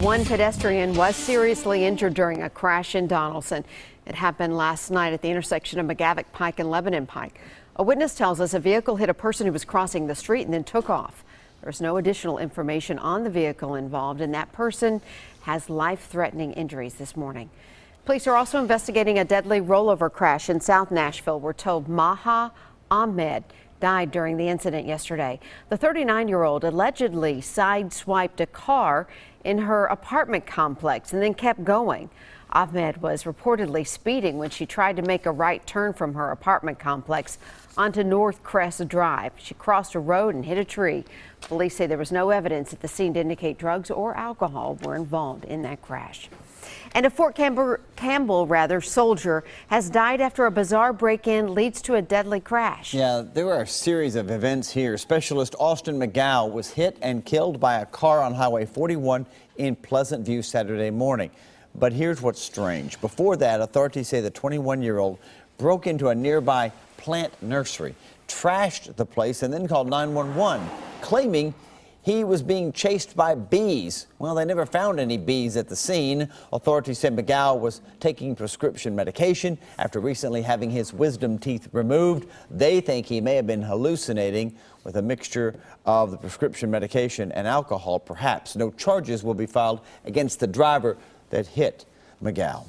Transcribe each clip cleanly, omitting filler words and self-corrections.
One pedestrian was seriously injured during a crash in Donaldson. It happened last night at the intersection of McGavock Pike and Lebanon Pike. A witness tells us a vehicle hit a person who was crossing the street and then took off. There's no additional information on the vehicle involved, and that person has life-threatening injuries this morning. Police are also investigating a deadly rollover crash in South Nashville. We're told Maha Ahmed died during the incident yesterday. The 39-year-old allegedly sideswiped a car in her apartment complex and then kept going. Ahmed was reportedly speeding when she tried to make a right turn from her apartment complex onto North Crest Drive. She crossed a road and hit a tree. Police say there was no evidence at the scene to indicate drugs or alcohol were involved in that crash. And a Fort Campbell soldier has died after a bizarre break-in leads to a deadly crash. Yeah, there were a series of events here. Specialist Austin McGow was hit and killed by a car on Highway 41 in Pleasant View Saturday morning. But here's what's strange. Before that, authorities say the 21-year-old broke into a nearby plant nursery, trashed the place, and then called 911, claiming he was being chased by bees. Well, they never found any bees at the scene. Authorities said McGow was taking prescription medication after recently having his wisdom teeth removed. They think he may have been hallucinating with a mixture of the prescription medication and alcohol, perhaps. No charges will be filed against the driver that hit McGow.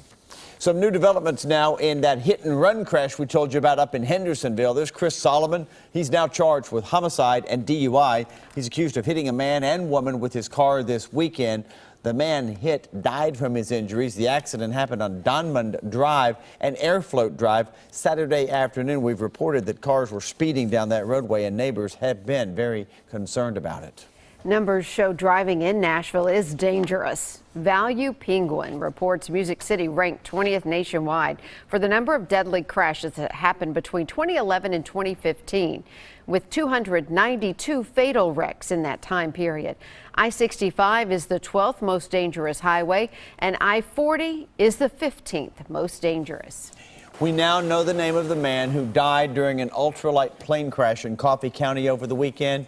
Some new developments now in that hit-and-run crash we told you about up in Hendersonville. There's Chris Solomon. He's now charged with homicide and DUI. He's accused of hitting a man and woman with his car this weekend. The man hit died from his injuries. The accident happened on Donmond Drive and Airfloat Drive Saturday afternoon. We've reported that cars were speeding down that roadway, and neighbors have been very concerned about it. Numbers show driving in Nashville is dangerous. Value Penguin reports Music City ranked 20th nationwide for the number of deadly crashes that happened between 2011 and 2015, with 292 fatal wrecks in that time period. I-65 is the 12th most dangerous highway, and I-40 is the 15th most dangerous. We now know the name of the man who died during an ultralight plane crash in Coffee County over the weekend.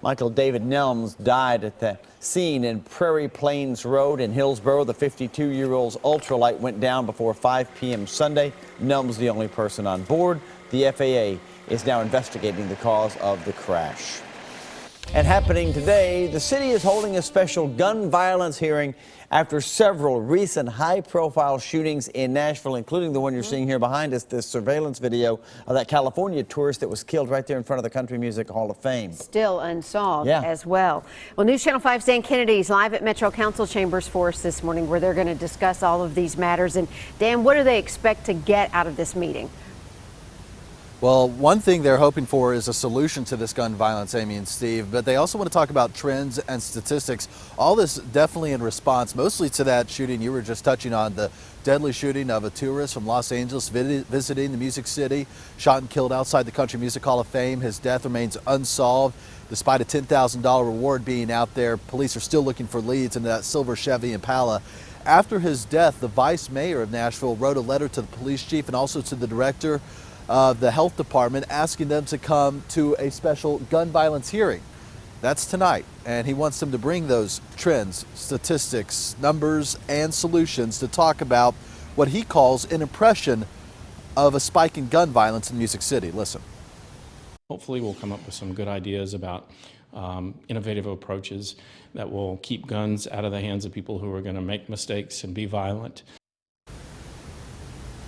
Michael David Nelms died at the scene in Prairie Plains Road in Hillsboro. The 52-year-old's ultralight went down before 5 p.m. Sunday. Nelms, the only person on board. The FAA is now investigating the cause of the crash. And happening today, the city is holding a special gun violence hearing after several recent high-profile shootings in Nashville, including the one you're seeing here behind us, this surveillance video of that California tourist that was killed right there in front of the Country Music Hall of Fame. Still unsolved as well. Well, News Channel 5's Dan Kennedy is live at Metro Council Chambers for us this morning, where they're going to discuss all of these matters. And Dan, what do they expect to get out of this meeting? Well, one thing they're hoping for is a solution to this gun violence, Amy and Steve, but they also want to talk about trends and statistics. All this definitely in response mostly to that shooting you were just touching on, the deadly shooting of a tourist from Los Angeles visiting the Music City, shot and killed outside the Country Music Hall of Fame. His death remains unsolved. Despite a $10,000 reward being out there, police are still looking for leads into that silver Chevy Impala. After his death, the vice mayor of Nashville wrote a letter to the police chief and also to the director of the health department, asking them to come to a special gun violence hearing. That's tonight, and he wants them to bring those trends, statistics, numbers, and solutions to talk about what he calls an impression of a spike in gun violence in Music City. Listen. Hopefully we'll come up with some good ideas about innovative approaches that will keep guns out of the hands of people who are going to make mistakes and be violent.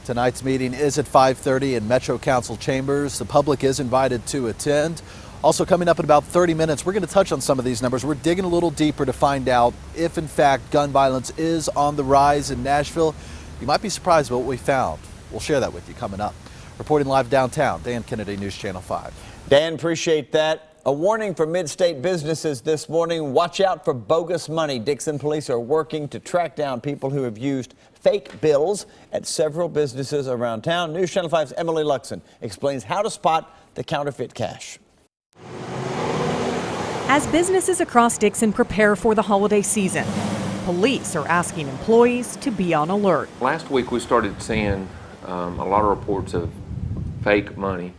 Tonight's meeting is at 5:30 in Metro Council Chambers. The public is invited to attend. Also coming up in about 30 minutes, we're going to touch on some of these numbers. We're digging a little deeper to find out if, in fact, gun violence is on the rise in Nashville. You might be surprised by what we found. We'll share that with you coming up. Reporting live downtown, Dan Kennedy, News Channel 5. Dan, appreciate that. A warning for mid-state businesses this morning. Watch out for bogus money. Dixon police are working to track down people who have used fake bills at several businesses around town. News Channel 5's Emily Luxon explains how to spot the counterfeit cash. As businesses across Dixon prepare for the holiday season, police are asking employees to be on alert. Last week we started seeing a lot of reports of fake money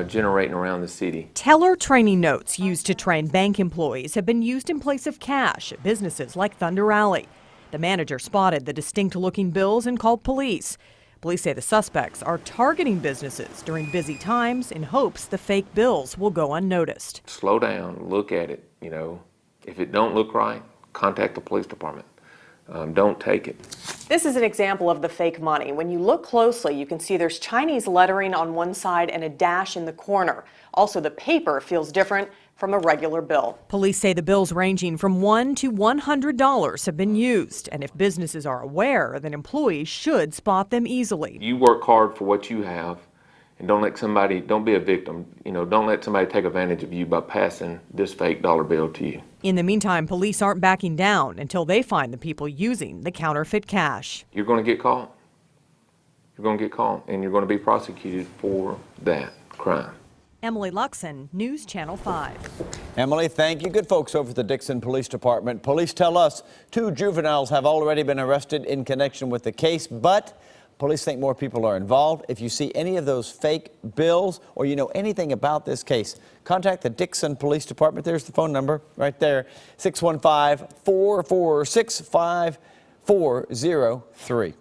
generating around the city. Teller training notes used to train bank employees have been used in place of cash at businesses like Thunder Alley. The manager spotted the distinct-looking bills and called police. Police say the suspects are targeting businesses during busy times in hopes the fake bills will go unnoticed. Slow down, look at it, you know. If it don't look right, contact the police department. Don't take it. This is an example of the fake money. When you look closely, you can see there's Chinese lettering on one side and a dash in the corner. Also, the paper feels different from a regular bill. Police say the bills ranging from $1 to $100 have been used, and if businesses are aware, then employees should spot them easily. You work hard for what you have, and don't be a victim. You know, don't let somebody take advantage of you by passing this fake dollar bill to you. In the meantime, police aren't backing down until they find the people using the counterfeit cash. You're going to get caught. You're going to get caught, and you're going to be prosecuted for that crime. Emily Luxon, News Channel 5. Emily, thank you. Good folks over at the Dixon Police Department. Police tell us 2 juveniles have already been arrested in connection with the case, but police think more people are involved. If you see any of those fake bills or you know anything about this case, contact the Dixon Police Department. There's the phone number right there, 615-446-5403.